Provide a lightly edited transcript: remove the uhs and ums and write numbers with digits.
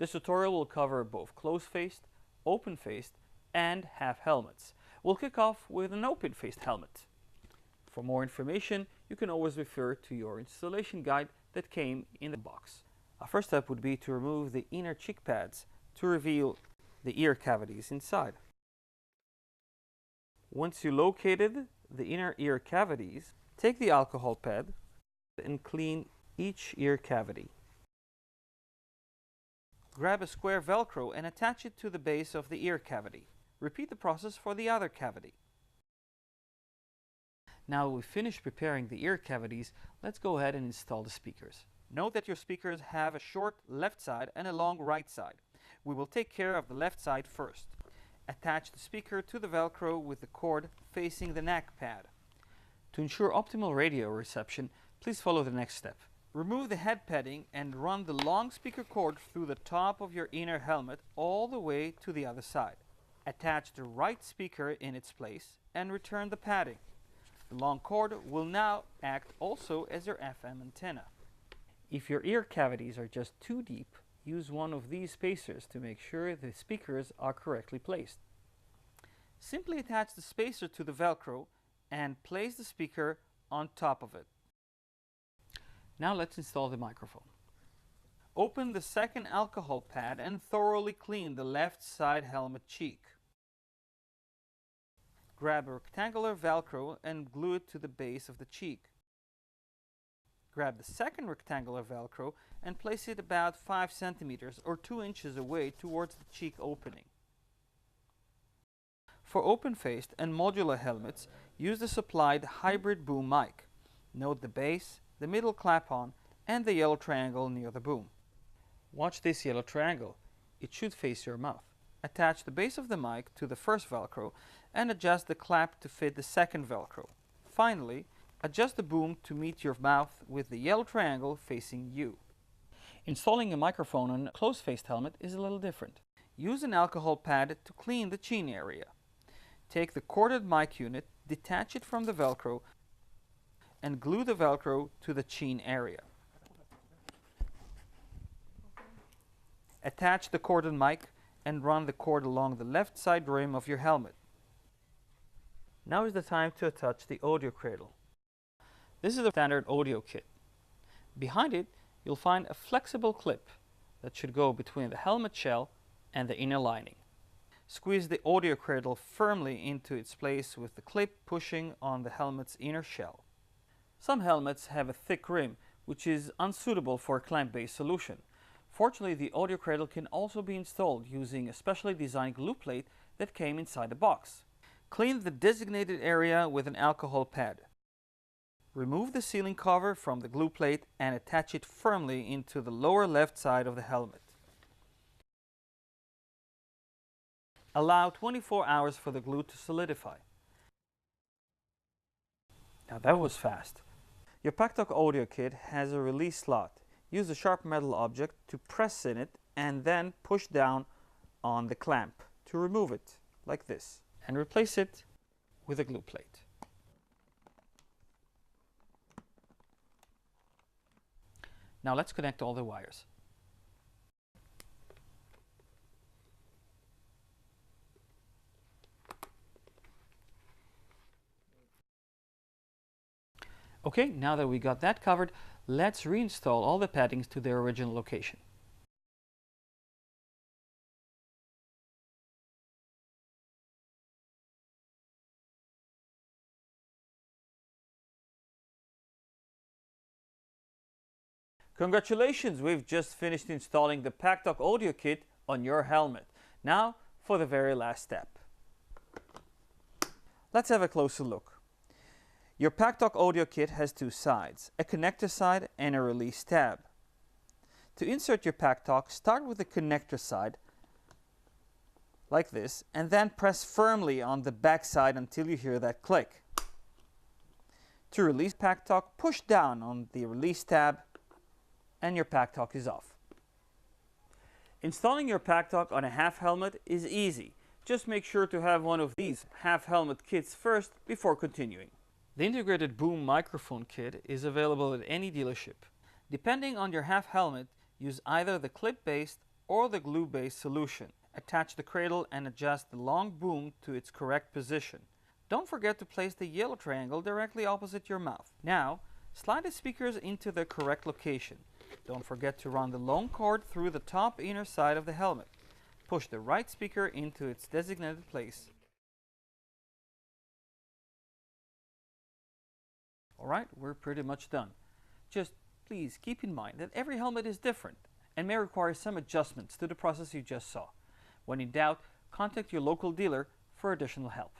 This tutorial will cover both closed-faced, open-faced, and half helmets. We'll kick off with an open-faced helmet. For more information, you can always refer to your installation guide that came in the box. Our first step would be to remove the inner cheek pads to reveal the ear cavities inside. Once you located the inner ear cavities, take the alcohol pad and clean each ear cavity. Grab a square Velcro and attach it to the base of the ear cavity. Repeat the process for the other cavity. Now we've finished preparing the ear cavities, let's go ahead and install the speakers. Note that your speakers have a short left side and a long right side. We will take care of the left side first. Attach the speaker to the Velcro with the cord facing the neck pad. To ensure optimal radio reception, please follow the next step. Remove the head padding and run the long speaker cord through the top of your inner helmet all the way to the other side. Attach the right speaker in its place and return the padding. The long cord will now act also as your FM antenna. If your ear cavities are just too deep, use one of these spacers to make sure the speakers are correctly placed. Simply attach the spacer to the Velcro and place the speaker on top of it. Now let's install the microphone. Open the second alcohol pad and thoroughly clean the left side helmet cheek. Grab a rectangular Velcro and glue it to the base of the cheek. Grab the second rectangular Velcro and place it about 5 centimeters or 2 inches away towards the cheek opening. For open-faced and modular helmets, use the supplied hybrid boom mic. Note the base, the middle clap-on, and the yellow triangle near the boom. Watch this yellow triangle. It should face your mouth. Attach the base of the mic to the first Velcro and adjust the clap to fit the second Velcro. Finally, adjust the boom to meet your mouth with the yellow triangle facing you. Installing a microphone on a closed-faced helmet is a little different. Use an alcohol pad to clean the chin area. Take the corded mic unit, detach it from the Velcro, and glue the Velcro to the chin area. Attach the corded mic and run the cord along the left side rim of your helmet. Now is the time to attach the audio cradle. This is a standard audio kit. Behind it, you'll find a flexible clip that should go between the helmet shell and the inner lining. Squeeze the audio cradle firmly into its place with the clip pushing on the helmet's inner shell. Some helmets have a thick rim, which is unsuitable for a clamp-based solution. Fortunately, the audio cradle can also be installed using a specially designed glue plate that came inside the box. Clean the designated area with an alcohol pad. Remove the sealing cover from the glue plate and attach it firmly into the lower left side of the helmet. Allow 24 hours for the glue to solidify. Now that was fast. Your PACKTALK audio kit has a release slot. Use a sharp metal object to press in it and then push down on the clamp to remove it, like this, and replace it with a glue plate. Now let's connect all the wires. Okay, now that we got that covered, let's reinstall all the paddings to their original location. Congratulations, we've just finished installing the PACKTALK audio kit on your helmet. Now for the very last step. Let's have a closer look. Your PACKTALK audio kit has two sides, a connector side and a release tab. To insert your PACKTALK, start with the connector side, like this, and then press firmly on the back side until you hear that click. To release PACKTALK, push down on the release tab and your PACKTALK is off. Installing your PACKTALK on a half helmet is easy. Just make sure to have one of these half helmet kits first before continuing. The integrated boom microphone kit is available at any dealership. Depending on your half helmet, use either the clip-based or the glue-based solution. Attach the cradle and adjust the long boom to its correct position. Don't forget to place the yellow triangle directly opposite your mouth. Now, slide the speakers into the correct location. Don't forget to run the long cord through the top inner side of the helmet. Push the right speaker into its designated place. Alright, we're pretty much done. Just please keep in mind that every helmet is different and may require some adjustments to the process you just saw. When in doubt, contact your local dealer for additional help.